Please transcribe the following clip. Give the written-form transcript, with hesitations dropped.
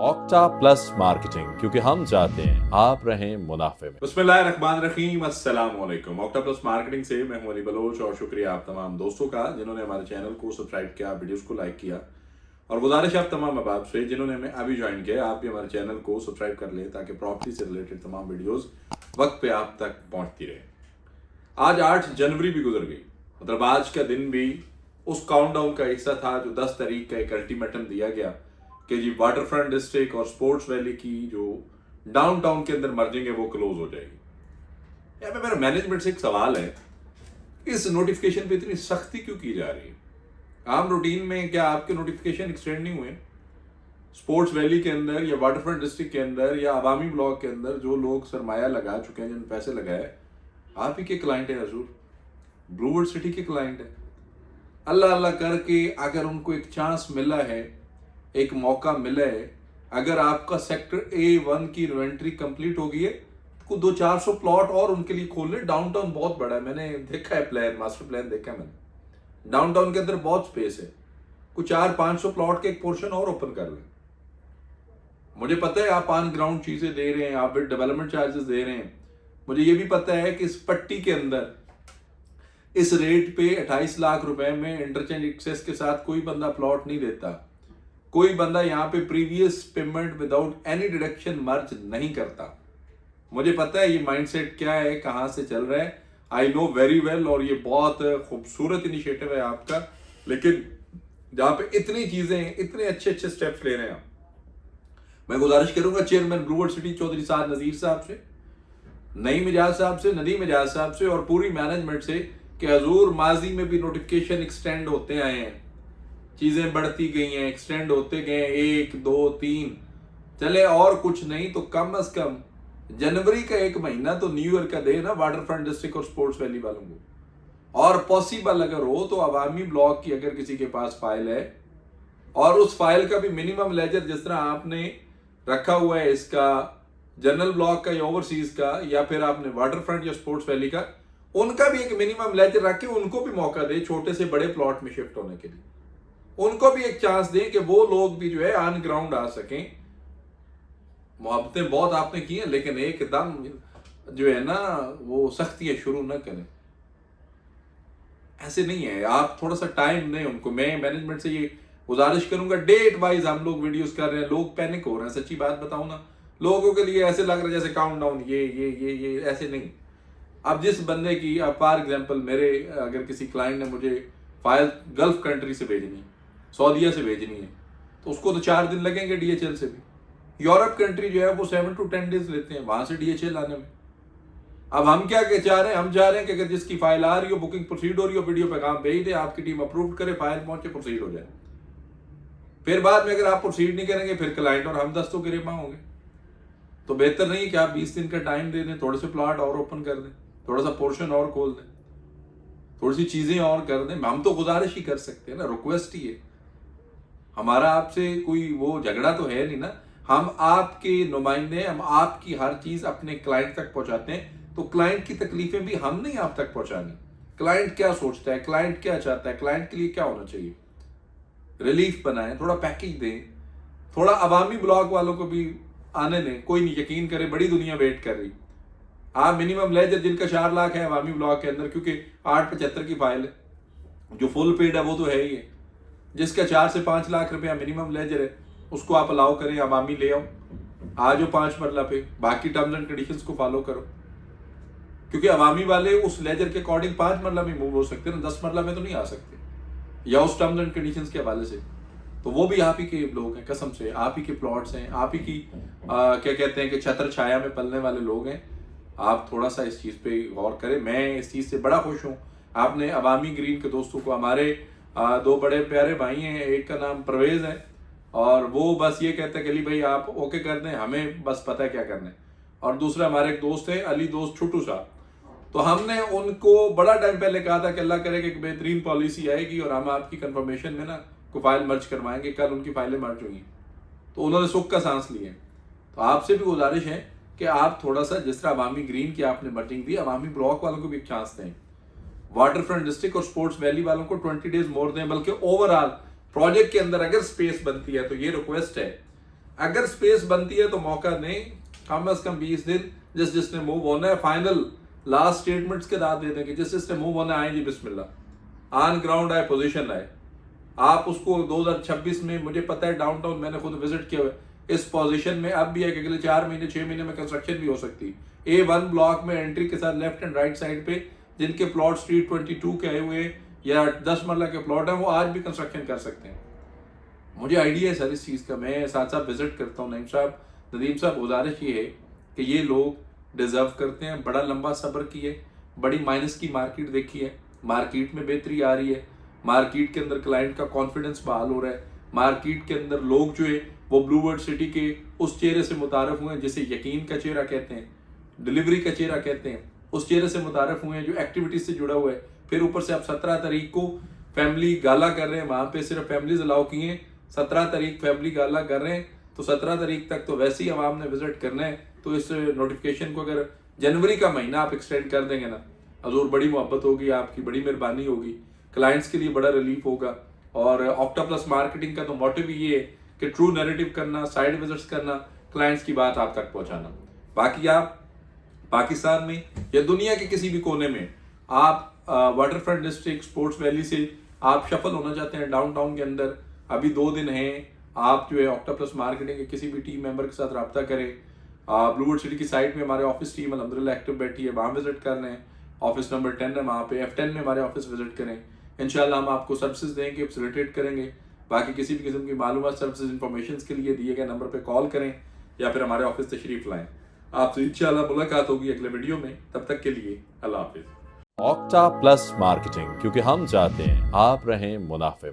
Octa plus marketing, क्योंकि हम चाहते हैं आप रहें मुनाफे में। बिस्मिल्लाहिर्रहमानिर्रहीम, अस्सलाम वालेकुम। ऑक्टा प्लस मार्केटिंग से मैं हूं अली बलोच और शुक्रिया आप तमाम दोस्तों का जिन्होंने हमारे चैनल को सब्सक्राइब किया, वीडियोस को लाइक किया। और गुजारिश आप तमाम अहबाब से जिन्होंने हमें अभी ज्वाइन किया, आप भी हमारे चैनल को सब्सक्राइब कर लें ताकि प्रॉपर्टी से रिलेटेड तमाम वीडियोस वक्त पे आप तक पहुंचती रहे। आज 8 जनवरी भी गुजर गई, मतलब आज का दिन भी उस काउंटडाउन का हिस्सा था जो 10 तारीख का एक अल्टीमेटम दिया गया कि जी वाटरफ्रंट डिस्ट्रिक्ट और स्पोर्ट्स वैली की जो डाउनटाउन के अंदर मर्जिंग है वो क्लोज हो जाएगी। यहाँ पे मेरा मैनेजमेंट से एक सवाल है, इस नोटिफिकेशन पे इतनी सख्ती क्यों की जा रही है? आम रूटीन में क्या आपके नोटिफिकेशन एक्सटेंड नहीं हुए? स्पोर्ट्स वैली के अंदर या वाटरफ्रंट डिस्ट्रिक्ट के अंदर या अवामी ब्लॉक के अंदर जो लोग सरमाया लगा चुके हैं, जिन पैसे लगाए, आप ही के क्लाइंट है हजूर, ब्लूवर्ड सिटी के क्लाइंट है। अल्लाह अल्लाह करके अगर उनको एक चांस मिला है, एक मौका मिला है, अगर आपका सेक्टर A1 की इन्वेंट्री कंप्लीट हो गई है तो 200-400 प्लॉट और उनके लिए खोल ले। डाउनटाउन बहुत बड़ा है, मैंने देखा है प्लान, मास्टर प्लान देखा है मैंने। डाउनटाउन के अंदर बहुत स्पेस है, कुछ 400-500 प्लॉट के एक पोर्शन और ओपन कर लें। मुझे पता है आप ऑन ग्राउंड चीजें दे रहे हैं, आप डेवलपमेंट चार्जेस दे रहे हैं। मुझे ये भी पता है कि इस पट्टी के अंदर इस रेट पे 28 लाख रुपए में इंटरचेंज एक्सेस के साथ कोई बंदा प्लॉट नहीं देता। कोई बंदा यहाँ पे previous payment without any deduction merge नहीं करता। मुझे पता है ये माइंडसेट क्या है, कहाँ से चल रहा है, आई नो वेरी वेल। और ये बहुत खूबसूरत इनिशिएटिव है आपका, लेकिन जहाँ पे इतनी चीजें, इतने अच्छे अच्छे स्टेप्स ले रहे हैं आप, मैं गुजारिश करूंगा चेयरमैन ब्लूवर्ड सिटी चौधरी साहब नजीर साहब से, नईम मिजाज साहब से, नदीम मिजाज साहब से और पूरी मैनेजमेंट से कि हजूर माजी में भी नोटिफिकेशन एक्सटेंड होते आए हैं, चीजें बढ़ती गई हैं, एक्सटेंड होते गए, 1 2 3 चले, और कुछ नहीं तो कम अज कम जनवरी का 1 महीना तो न्यू ईयर का दे ना वाटरफ्रंट डिस्ट्रिक्ट और स्पोर्ट्स वैली वालों को। और पॉसिबल अगर हो तो अवामी ब्लॉक की अगर किसी के पास फाइल है, और उस फाइल का भी मिनिमम लेजर जिस तरह आपने रखा हुआ है इसका जनरल ब्लॉक का या ओवरसीज का, या फिर आपने वाटरफ्रंट या स्पोर्ट्स वैली का, उनका भी एक मिनिमम लेजर रख के उनको भी मौका दे छोटे से बड़े प्लॉट में शिफ्ट होने के लिए। उनको भी एक चांस दें कि वो लोग भी जो है ऑन ग्राउंड आ सकें। मुहब्बतें बहुत आपने की हैं, लेकिन एकदम जो है ना वो सख्तियां शुरू ना करें, ऐसे नहीं है। आप थोड़ा सा टाइम दें उनको। मैं मैनेजमेंट से ये गुजारिश करूंगा, डेट वाइज हम लोग वीडियोस कर रहे हैं, लोग पैनिक हो रहे हैं। सच्ची बात बताऊं ना, लोगों के लिए ऐसे लग रहा है जैसे काउंटडाउन ये ऐसे नहीं। अब जिस बंदे की, अब फॉर एग्जांपल मेरे अगर किसी क्लाइंट ने मुझे फाइल गल्फ कंट्री से भेजनी है, सऊदीया से भेजनी है, तो उसको तो 4 दिन लगेंगे DHL से भी। यूरोप कंट्री जो है वो 7 to 10 डेज लेते हैं वहां से DHL आने में। अब हम क्या चाह रहे हैं, हम चाह रहे हैं कि अगर जिसकी फाइल आ रही हो, बुकिंग प्रोसीड हो रही हो, वीडियो पैगाम भेज दे, आपकी टीम अप्रूव करे, फाइल पहुंचे, प्रोसीड हो जाए। फिर बाद में अगर आप प्रोसीड नहीं करेंगे, फिर क्लाइंट और हम दस्तों गिरेबान होंगे। तो बेहतर नहीं कि आप 20 दिन का टाइम दे दें, थोड़े से प्लॉट और ओपन कर दें, थोड़ा सा पोर्शन और खोल दें, थोड़ी सी चीजें और कर दें। हम तो गुजारिश ही कर सकते हैं ना, रिक्वेस्ट ही है हमारा आपसे, कोई वो झगड़ा तो है नहीं ना। हम आपके नुमाइंदे, हम आपकी हर चीज अपने क्लाइंट तक पहुंचाते हैं, तो क्लाइंट की तकलीफें भी हम नहीं आप तक पहुंचानी। क्लाइंट क्या सोचता है, क्लाइंट क्या चाहता है, क्लाइंट के लिए क्या होना चाहिए, रिलीफ बनाएं, थोड़ा पैकेज दें, थोड़ा अवामी ब्लॉक वालों को भी आने दें। कोई नहीं, यकीन करे बड़ी दुनिया वेट कर रही। आप मिनिमम लेजर जिनका 4 लाख है अवामी ब्लॉक के अंदर, क्योंकि 875 की फाइल है, जो फुल पेड है वो तो है ही है, जिसका 4 से 5 लाख रुपया मिनिमम लेजर है उसको आप अलाउ करें, अवामी ले आओ, आ जाओ 5 मरला पे, बाकी टर्म्स एंड कंडीशंस को फॉलो करो। क्योंकि अवामी वाले उस लेजर के अकॉर्डिंग 5 मरला में मूव हो सकते हैं ना, 10 मरला में तो नहीं आ सकते, या उस टर्म्स एंड कंडीशंस के हवाले से। तो वो भी आप ही के लोग हैं, कसम से आप ही के प्लॉट्स हैं, आप ही की क्या कहते हैं कि छत्र छाया में पलने वाले लोग हैं। आप थोड़ा सा इस चीज पे गौर करें। मैं इस चीज से बड़ा खुश हूँ, आपने अवामी ग्रीन के दोस्तों को, हमारे 2 बड़े प्यारे भाई हैं, एक का नाम परवेज है और वो बस ये कहते हैं कि अली भाई आप ओके कर दें, हमें बस पता है क्या करना है। और दूसरा हमारे एक दोस्त है अली दोस्त छुट्टू साहब, तो हमने उनको बड़ा टाइम पहले कहा था कि अल्लाह करे कि एक बेहतरीन पॉलिसी आएगी और हम आपकी कंफर्मेशन में ना को फाइल मर्ज करवाएंगे। कल उनकी फाइलें मर्ज हुई, तो उन्होंने सुख का सांस लिए। तो आपसे भी गुजारिश है कि आप थोड़ा सा, जिस तरह अवामी ग्रीन की आपने मर्जिंग दी, अवामी ब्लॉक वालों को भी एक चांस दें, वाटरफ्रंट डिस्ट्रिक्ट और स्पोर्ट्स वैली वालों को 20 डेज मोर दें। बल्कि ओवरऑल प्रोजेक्ट के अंदर अगर स्पेस बनती है तो ये रिक्वेस्ट है अगर स्पेस बनती है तो मौका नहीं, कम अज कम 20 दिन जिसने मूव होना है, फाइनल लास्ट स्टेटमेंट्स के दाद दे देंगे, जिसने मूव होना है आए जी बिस्मिल्लाह, ऑन ग्राउंड आए, पोजीशन आए। आप उसको 2026 में, मुझे पता है डाउनटाउन मैंने खुद विजिट किया हुआ है, इस पोजीशन में अब भी है कि अगले 4 महीने 6 महीने में कंस्ट्रक्शन भी हो सकती है। A1 ब्लॉक में एंट्री के साथ लेफ्ट एंड राइट साइड पे जिनके प्लॉट स्ट्रीट 22 के आए हुए या 10 मरला के प्लॉट है, वो आज भी कंस्ट्रक्शन कर सकते हैं। मुझे आइडिया है सर इस चीज़ का, मैं साथ साथ विजिट करता हूँ। नदीम साहब गुजारिश ये है कि ये लोग डिजर्व करते हैं, बड़ा लंबा सब्र किए, बड़ी माइनस की मार्केट देखी है, मार्केट में बेहतरी आ रही है, मार्केट के अंदर क्लाइंट का कॉन्फिडेंस बहाल हो रहा है, मार्केट के अंदर लोग जो है वो ब्लूबर्ड सिटी के उस चेहरे से मुतारफ हुए हैं जिसे यकीन का चेहरा कहते हैं, डिलीवरी का चेहरा कहते हैं, उस चेहरे से मुतारफ हुए हैं जो एक्टिविटीज से जुड़ा हुआ है। फिर ऊपर से आप 17 तारीख को फैमिली गाला कर रहे हैं, वहां पे सिर्फ फैमिलीज अलाउ किए हैं, 17 तारीख फैमिली गाला कर रहे हैं, तो 17 तारीख तक तो वैसे ही आवाम ने विजिट करना है। तो इस नोटिफिकेशन को अगर जनवरी का महीना आप एक्सटेंड कर देंगे ना, हजूर बड़ी मोहब्बत होगी, आपकी बड़ी मेहरबानी होगी, क्लाइंट्स के लिए बड़ा रिलीफ होगा। और ऑक्टा प्लस मार्केटिंग का तो मोटिव ये है कि ट्रू नैरेटिव करना, साइड विजिट्स करना, क्लाइंट्स की बात आप तक पहुंचाना। बाकी आप पाकिस्तान में या दुनिया के किसी भी कोने में आप water front district, sports valley से आप शफल होना चाहते हैं डाउनटाउन के अंदर, अभी 2 दिन हैं, आप जो है ऑक्टा प्लस मार्केटिंग के किसी भी टीम मेंबर के साथ रब्ता करें। ब्लूबर्ड सिटी की साइड में हमारे ऑफिस टीम अल्हम्दुलिल्लाह एक्टिव बैठी है, वहाँ विजिट कर रहे हैं, ऑफिस नंबर 10 है, वहाँ पे F10 में हमारे ऑफिस विजिट करें। इंशाल्लाह हम आपको सर्विसेज देंगे, फैसिलिटेट करेंगे। बाकी किसी भी किस्म की मालूमात, सर्विसेज, इंफॉर्मेशन के लिए दिए गए नंबर पर कॉल करें या फिर हमारे ऑफिस तशरीफ लाएं। आपसे इंशाल्लाह मुलाकात होगी अगले वीडियो में, तब तक के लिए अल्लाह हाफिज। ऑक्टा प्लस मार्केटिंग, क्योंकि हम चाहते हैं आप रहें मुनाफे में।